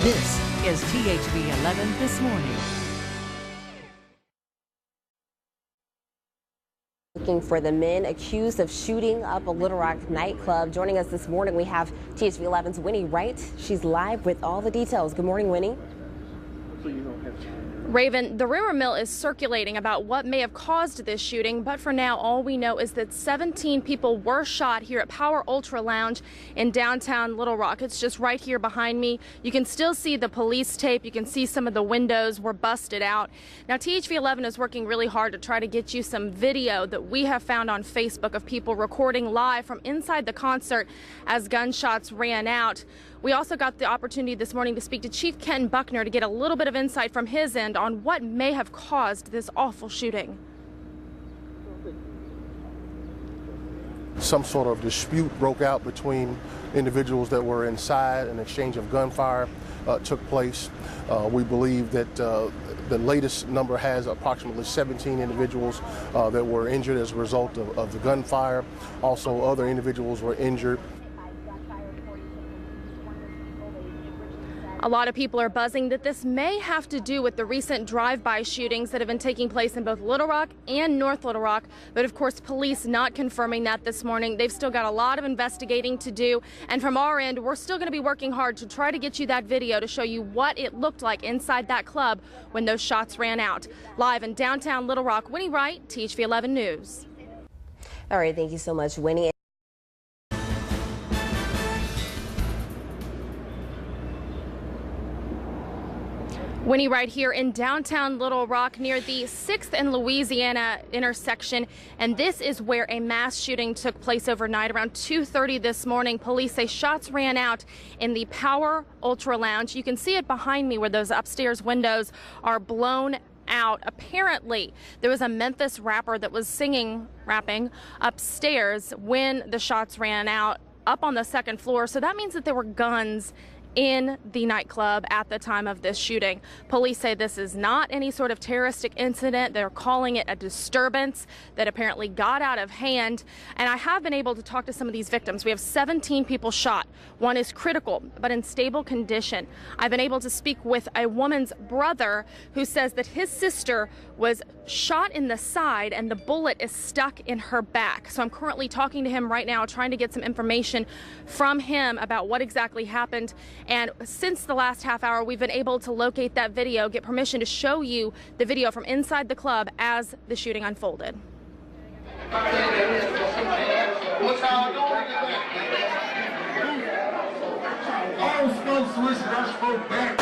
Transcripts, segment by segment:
This is THV 11 This Morning. Looking for the men accused of shooting up a Little Rock nightclub. Joining us this morning, we have THV 11's Winnie Wright. She's live with all the details. Good morning, Winnie. Raven, the rumor mill is circulating about what may have caused this shooting, but for now, all we know is that 17 people were shot here at Power Ultra Lounge in downtown Little Rock. It's just right here behind me. You can still see the police tape. You can see some of the windows were busted out. Now, THV 11 is working really hard to try to get you some video that we have found on Facebook of people recording live from inside the concert as gunshots ran out. We also got the opportunity this morning to speak to Chief Ken Buckner to get a little bit of insight from his end on what may have caused this awful shooting. Some sort of dispute broke out between individuals that were inside. An exchange of gunfire took place. We believe that the latest number has approximately 17 individuals that were injured as a result of the gunfire. Also, other individuals were injured. A lot of people are buzzing that this may have to do with the recent drive-by shootings that have been taking place in both Little Rock and North Little Rock. But of course, police not confirming that this morning. They've still got a lot of investigating to do. And from our end, we're still going to be working hard to try to get you that video to show you what it looked like inside that club when those shots ran out. Live in downtown Little Rock, Winnie Wright, THV 11 News. All right, thank you so much, Winnie. Winnie Wright here in downtown Little Rock near the 6th and Louisiana intersection. And this is where a mass shooting took place overnight around 2:30 this morning. Police say shots ran out in the Power Ultra Lounge. You can see it behind me where those upstairs windows are blown out. Apparently, there was a Memphis rapper that was rapping upstairs when the shots ran out up on the second floor. So that means that there were guns in the nightclub at the time of this shooting. Police say this is not any sort of terroristic incident. They're calling it a disturbance that apparently got out of hand. And I have been able to talk to some of these victims. We have 17 people shot. One is critical, but in stable condition. I've been able to speak with a woman's brother who says that his sister was shot in the side and the bullet is stuck in her back. So I'm currently talking to him right now, trying to get some information from him about what exactly happened. And since the last half hour, we've been able to locate that video, get permission to show you the video from inside the club as the shooting unfolded. What y'all doing? All smoke switch, rush for back.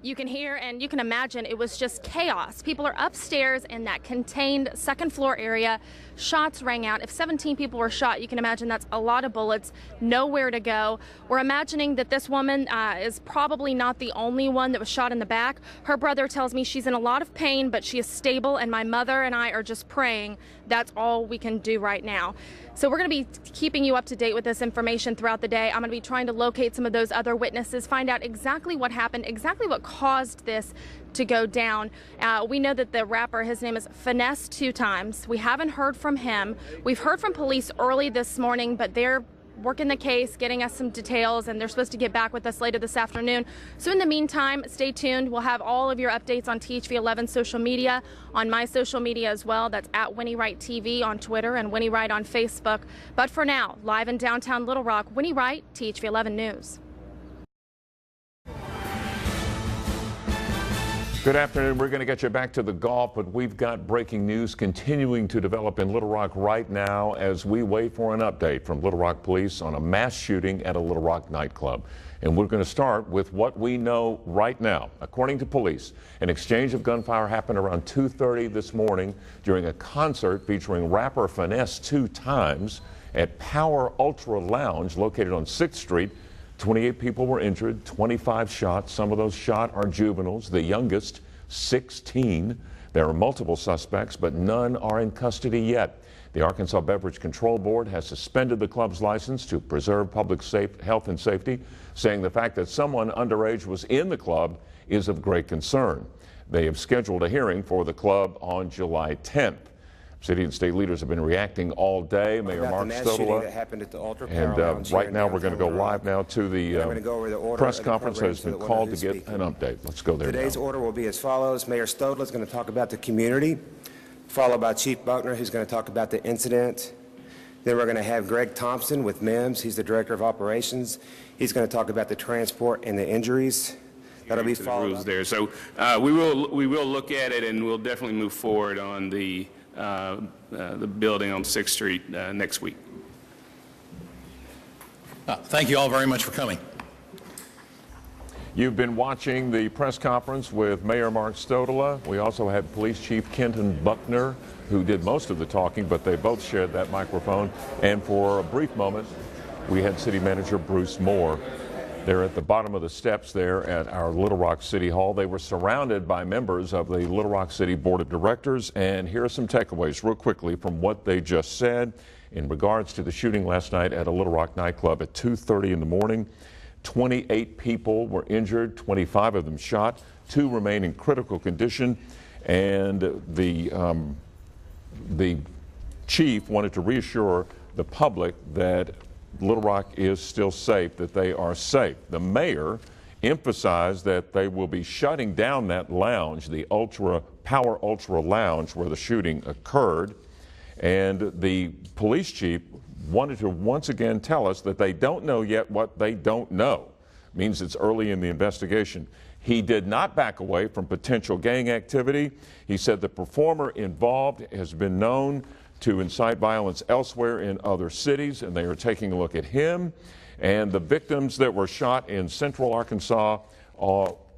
You can hear and you can imagine it was just chaos. People are upstairs in that contained second floor area. Shots rang out. If 17 people were shot, you can imagine that's a lot of bullets, nowhere to go. We're imagining that this woman is probably not the only one that was shot in the back. Her brother tells me she's in a lot of pain, but she is stable, and my mother and I are just praying. That's all we can do right now. So we're going to be keeping you up to date with this information throughout the day. I'm going to be trying to locate some of those other witnesses, find out exactly what happened, exactly what caused this to go down. We know that the rapper, his name is Finesse 2 Times. We haven't heard from him. We've heard from police early this morning, but they're working the case, getting us some details, and they're supposed to get back with us later this afternoon. So in the meantime, stay tuned. We'll have all of your updates on THV 11 social media, on my social media as well. That's at Winnie Wright TV on Twitter and Winnie Wright on Facebook. But for now, live in downtown Little Rock, Winnie Wright, THV 11 News. Good afternoon. We're going to get you back to the golf, but we've got breaking news continuing to develop in Little Rock right now as we wait for an update from Little Rock Police on a mass shooting at a Little Rock nightclub. And we're going to start with what we know right now. According to police, an exchange of gunfire happened around 2:30 this morning during a concert featuring rapper Finesse 2 Times at Power Ultra Lounge located on 6th Street. 28 people were injured, 25 shot. Some of those shot are juveniles, the youngest 16. There are multiple suspects, but none are in custody yet. The Arkansas Beverage Control Board has suspended the club's license to preserve public health and safety, saying the fact that someone underage was in the club is of great concern. They have scheduled a hearing for the club on July 10th. City and state leaders have been reacting all day. Mayor Mark Stodola. And right now we're going to go live now to the press conference that has been called to get an update. Let's go there now. Today's order will be as follows. Mayor Stodola is going to talk about the community, followed by Chief Buckner, who's going to talk about the incident. Then we're going to have Greg Thompson with MEMS. He's the Director of Operations. He's going to talk about the transport and the injuries. That'll be followed there. So we will look at it, and we'll definitely move forward on the building on 6th Street next week. Thank you all very much for coming. You've been watching the press conference with Mayor Mark Stodola. We also had Police Chief Kenton Buckner, who did most of the talking, but they both shared that microphone. And for a brief moment, we had City Manager Bruce Moore. They're at the bottom of the steps there at our Little Rock City Hall. They were surrounded by members of the Little Rock City Board of Directors. And here are some takeaways real quickly from what they just said in regards to the shooting last night at a Little Rock nightclub at 2:30 in the morning. 28 people were injured, 25 of them shot, 2 remain in critical condition. And the chief wanted to reassure the public that Little Rock is still safe, that they are safe. The mayor emphasized that they will be shutting down that lounge, the Power Ultra Lounge where the shooting occurred. And the police chief wanted to once again tell us that they don't know yet what they don't know. Means it's early in the investigation. He did not back away from potential gang activity. He said the performer involved has been known to incite violence elsewhere in other cities, and they are taking a look at him. And the victims that were shot in Central Arkansas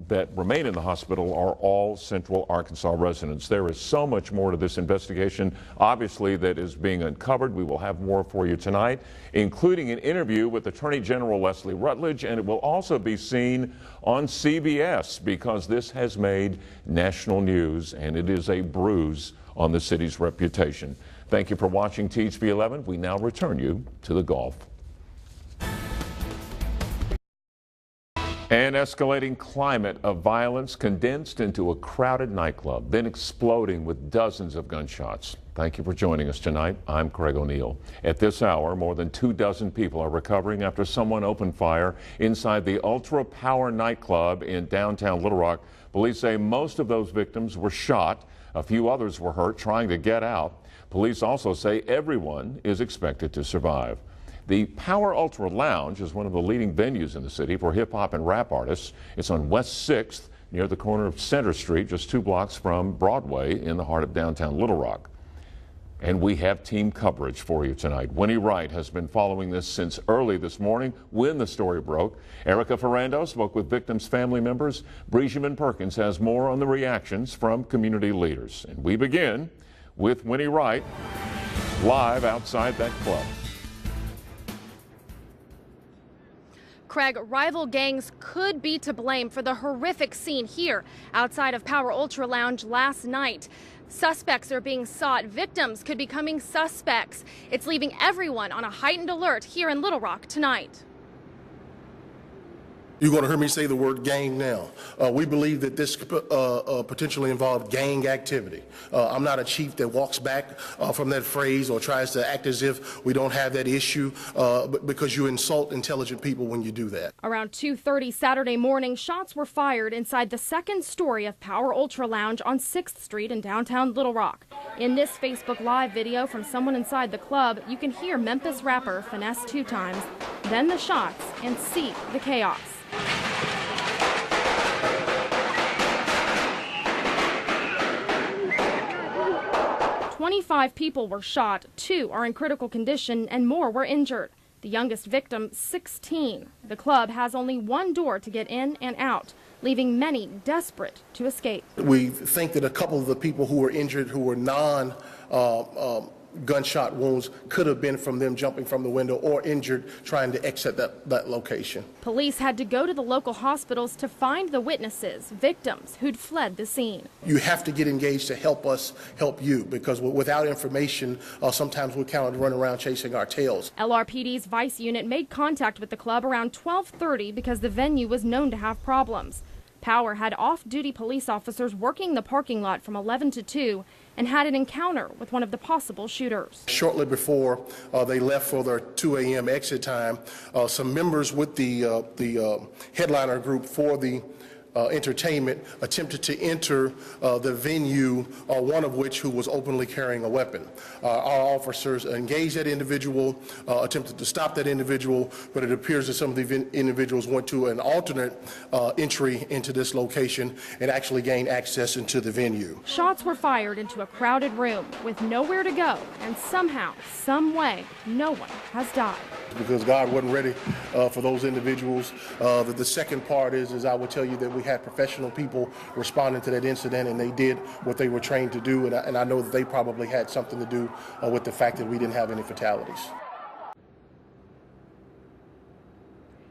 that remain in the hospital are all Central Arkansas residents. There is so much more to this investigation, obviously, that is being uncovered. We will have more for you tonight, including an interview with Attorney General Leslie Rutledge, and it will also be seen on CBS because this has made national news, and it is a bruise on the city's reputation. Thank you for watching THV 11. We now return you to the golf. An escalating climate of violence condensed into a crowded nightclub, then exploding with dozens of gunshots. Thank you for joining us tonight. I'm Craig O'Neill. At this hour, more than 24 people are recovering after someone opened fire inside the Ultra Power nightclub in downtown Little Rock. Police say most of those victims were shot. A few others were hurt trying to get out. Police also say everyone is expected to survive. The Power Ultra Lounge is one of the leading venues in the city for hip-hop and rap artists. It's on West 6th near the corner of Center Street, just 2 blocks from Broadway in the heart of downtown Little Rock. And we have team coverage for you tonight. Winnie Wright has been following this since early this morning when the story broke. Erica Ferrando spoke with victims' family members. Breezeman Perkins has more on the reactions from community leaders. And we begin with Winnie Wright live outside that club. Craig, rival gangs could be to blame for the horrific scene here outside of Power Ultra Lounge last night. Suspects are being sought. Victims could be becoming suspects. It's leaving everyone on a heightened alert here in Little Rock tonight. You're going to hear me say the word gang now. We believe that this potentially involved gang activity. I'm not a chief that walks back from that phrase or tries to act as if we don't have that issue because you insult intelligent people when you do that. Around 2:30 Saturday morning, shots were fired inside the second story of Power Ultra Lounge on 6th Street in downtown Little Rock. In this Facebook Live video from someone inside the club, you can hear Memphis rapper Finesse 2 times, then the shots, and see the chaos. 25 people were shot, 2 are in critical condition, and more were injured. The youngest victim, 16. The club has only one door to get in and out, leaving many desperate to escape. We think that a couple of the people who were injured, who were gunshot wounds, could have been from them jumping from the window or injured trying to exit that location. Police had to go to the local hospitals to find the witnesses, victims who'd fled the scene. You have to get engaged to help us help you, because without information, sometimes we kind of run around chasing our tails. LRPD's Vice Unit made contact with the club around 12:30 because the venue was known to have problems. Power had off-duty police officers working the parking lot from 11 to 2 and had an encounter with one of the possible shooters. Shortly before they left for their 2 a.m. exit time, some members with the headliner group for the entertainment attempted to enter the venue, one of which who was openly carrying a weapon. Our officers engaged that individual, attempted to stop that individual, but it appears that some of the individuals went to an alternate entry into this location and actually gained access into the venue. Shots were fired into a crowded room with nowhere to go, and somehow, some way, no one has died. Because God wasn't ready for those individuals. The second part is I will tell you that we had professional people responding to that incident, and they did what they were trained to do, and I know that they probably had something to do with the fact that we didn't have any fatalities.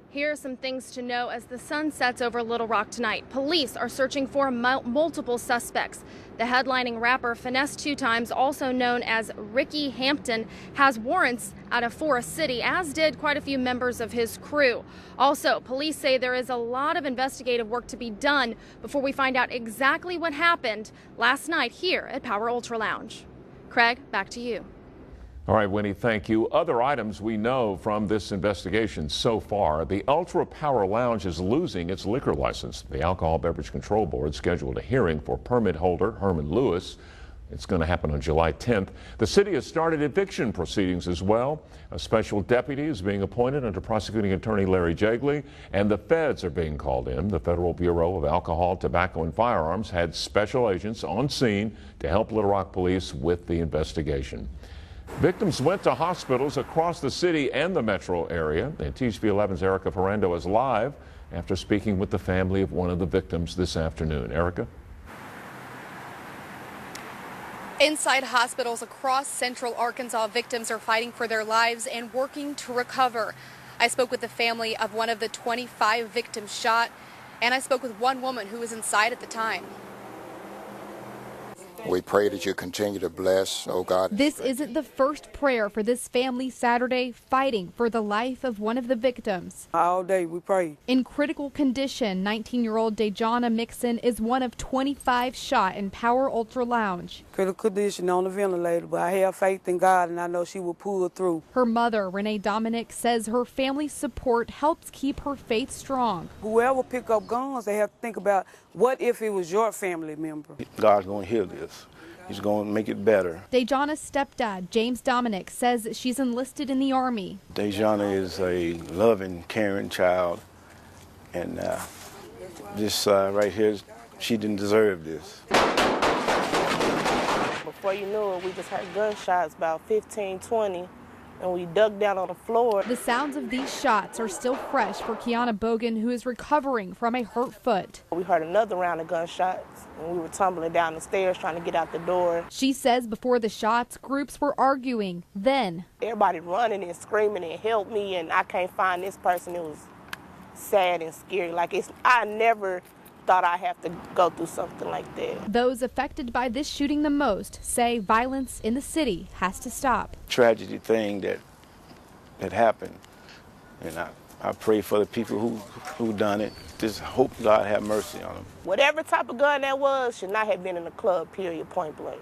Here are some things to know as the sun sets over Little Rock tonight. Police are searching for multiple suspects. The headlining rapper Finesse 2 Times, also known as Ricky Hampton, has warrants out of Forest City, as did quite a few members of his crew. Also, police say there is a lot of investigative work to be done before we find out exactly what happened last night here at Power Ultra Lounge. Craig, back to you. All right, Winnie, thank you. Other items we know from this investigation so far: the Ultra Power Lounge is losing its liquor license. The Alcohol Beverage Control Board scheduled a hearing for permit holder Herman Lewis. It's going to happen on July 10th. The city has started eviction proceedings as well. A special deputy is being appointed under prosecuting attorney Larry Jagley, and the feds are being called in. The Federal Bureau of Alcohol, Tobacco, and Firearms had special agents on scene to help Little Rock police with the investigation. Victims went to hospitals across the city and the metro area. And THV 11's Erica Ferrando is live after speaking with the family of one of the victims this afternoon. Erica? Inside hospitals across central Arkansas, victims are fighting for their lives and working to recover. I spoke with the family of one of the 25 victims shot, and I spoke with one woman who was inside at the time. We pray that you continue to bless, oh God. This isn't the first prayer for this family Saturday, fighting for the life of one of the victims. All day we pray. In critical condition, 19-year-old Dejana Mixon is one of 25 shot in Power Ultra Lounge. Critical condition on the ventilator, but I have faith in God and I know she will pull through. Her mother, Renee Dominic, says her family's support helps keep her faith strong. Whoever pick up guns, they have to think about, what if it was your family member? God's going to heal this. He's going to make it better. Dejana's stepdad, James Dominic, says she's enlisted in the Army. Dejana is a loving, caring child, and this right here, she didn't deserve this. Before you knew it, we just heard gunshots, about 15, 20. And we dug down on the floor. The sounds of these shots are still fresh for Kiana Bogan, who is recovering from a hurt foot. We heard another round of gunshots, and we were tumbling down the stairs trying to get out the door. She says before the shots, groups were arguing. Then everybody running and screaming and help me, and I can't find this person. It was sad and scary. I never thought I'd have to go through something like that. Those affected by this shooting the most say violence in the city has to stop. Tragedy thing that happened, and I pray for the people who done it. Just hope God have mercy on them. Whatever type of gun that was should not have been in the club, period, point blank.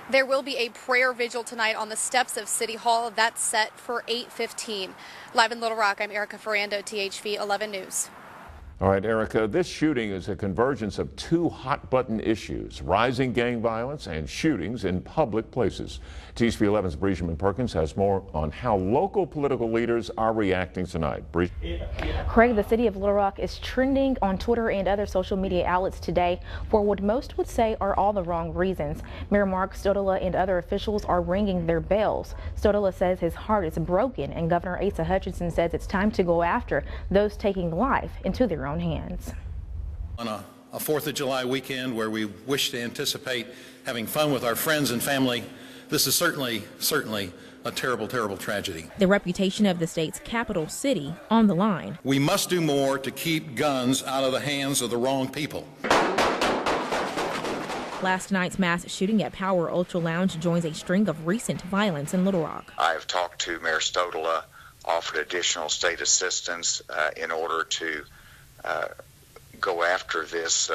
There will be a prayer vigil tonight on the steps of City Hall. That's set for 8:15. Live in Little Rock, I'm Erica Ferrando, THV 11 News. All right, Erica, this shooting is a convergence of two hot-button issues: rising gang violence and shootings in public places. THV 11's Breezeman Perkins has more on how local political leaders are reacting tonight. Craig, the city of Little Rock is trending on Twitter and other social media outlets today for what most would say are all the wrong reasons. Mayor Mark Stodola and other officials are ringing their bells. Stodola says his heart is broken, and Governor Asa Hutchinson says it's time to go after those taking life into their own hands. On a 4th of July weekend where we wish to anticipate having fun with our friends and family, this is certainly a terrible, terrible tragedy. The reputation of the state's capital city on the line. We must do more to keep guns out of the hands of the wrong people. Last night's mass shooting at Power Ultra Lounge joins a string of recent violence in Little Rock. I have talked to Mayor Stodola offered additional state assistance in order to go after this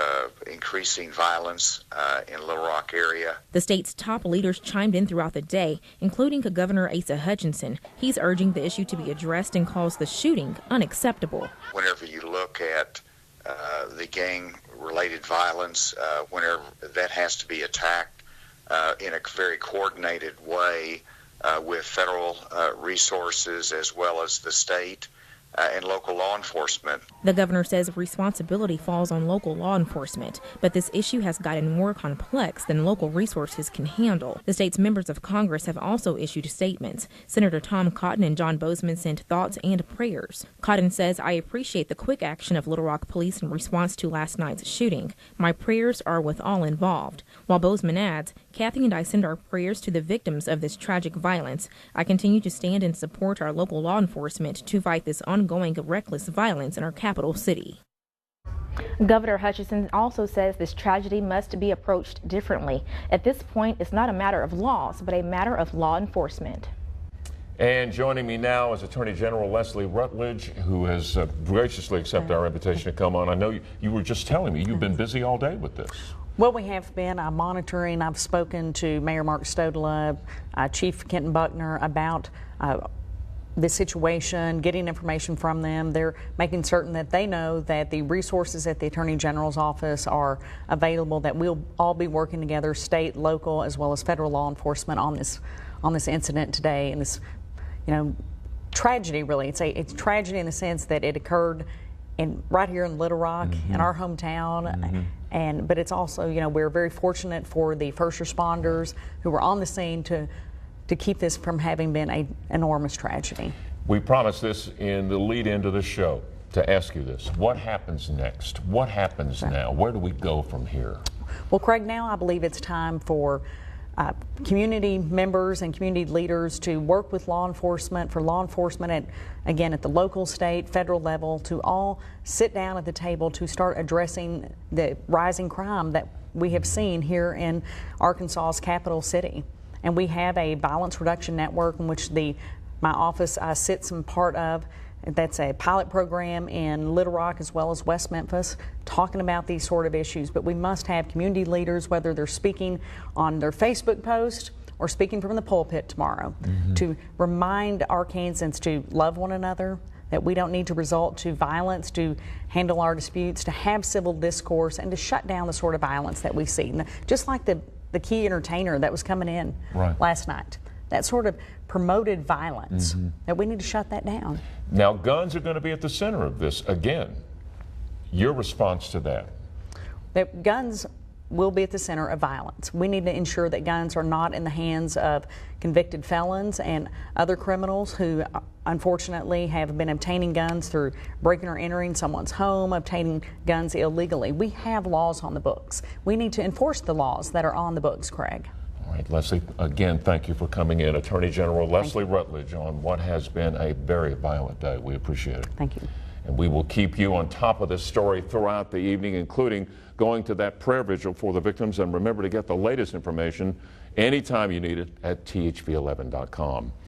increasing violence in Little Rock area. The state's top leaders chimed in throughout the day, including Governor Asa Hutchinson. He's urging the issue to be addressed and calls the shooting unacceptable. Whenever you look at the gang-related violence, whenever that has to be attacked in a very coordinated way with federal resources as well as the state and local law enforcement. The governor says responsibility falls on local law enforcement, but this issue has gotten more complex than local resources can handle. The state's members of Congress have also issued statements. Senator Tom Cotton and John Bozeman sent thoughts and prayers. Cotton says, "I appreciate the quick action of Little Rock Police in response to last night's shooting. My prayers are with all involved." While Bozeman adds, "Kathy and I send our prayers to the victims of this tragic violence. I continue to stand and support our local law enforcement to fight this ongoing reckless violence in our capital city." Governor Hutchinson also says this tragedy must be approached differently. At this point, it's not a matter of laws, but a matter of law enforcement. And joining me now is Attorney General Leslie Rutledge, who has graciously accepted our invitation to come on. I know you were just telling me you've been busy all day with this. Well, we have been monitoring. I've spoken to Mayor Mark Stodola, Chief Kenton Buckner about the situation, getting information from them. They're making certain that they know that the resources at the Attorney General's office are available, that we'll all be working together, state, local, as well as federal law enforcement on this incident today. And this, tragedy, really. It's tragedy in the sense that it occurred right here in Little Rock, in our hometown. But it's also, we're very fortunate for the first responders who were on the scene to keep this from having been an enormous tragedy. We promised this in the lead into the show to ask you this. What happens next? What happens now? Where do we go from here? Well, Craig, now I believe it's time for community members and community leaders to work with law enforcement, for law enforcement at the local, state, federal level, to all sit down at the table to start addressing the rising crime that we have seen here in Arkansas's capital city. And we have a violence reduction network in which my office sits in part of. That's a pilot program in Little Rock as well as West Memphis, talking about these sort of issues. But we must have community leaders, whether they're speaking on their Facebook post or speaking from the pulpit tomorrow, to remind Arkansans to love one another, that we don't need to resort to violence to handle our disputes, to have civil discourse, and to shut down the sort of violence that we see. Just like the key entertainer that was coming in last night. That sort of promoted violence, that we need to shut that down. Now, guns are going to be at the center of this again. Your response to that? That guns will be at the center of violence. We need to ensure that guns are not in the hands of convicted felons and other criminals who unfortunately have been obtaining guns through breaking or entering someone's home, obtaining guns illegally. We have laws on the books. We need to enforce the laws that are on the books, Craig. All right, Leslie, again, thank you for coming in. Attorney General Leslie Rutledge on what has been a very violent day. We appreciate it. Thank you. And we will keep you on top of this story throughout the evening, including going to that prayer vigil for the victims. And remember to get the latest information anytime you need it at thv11.com.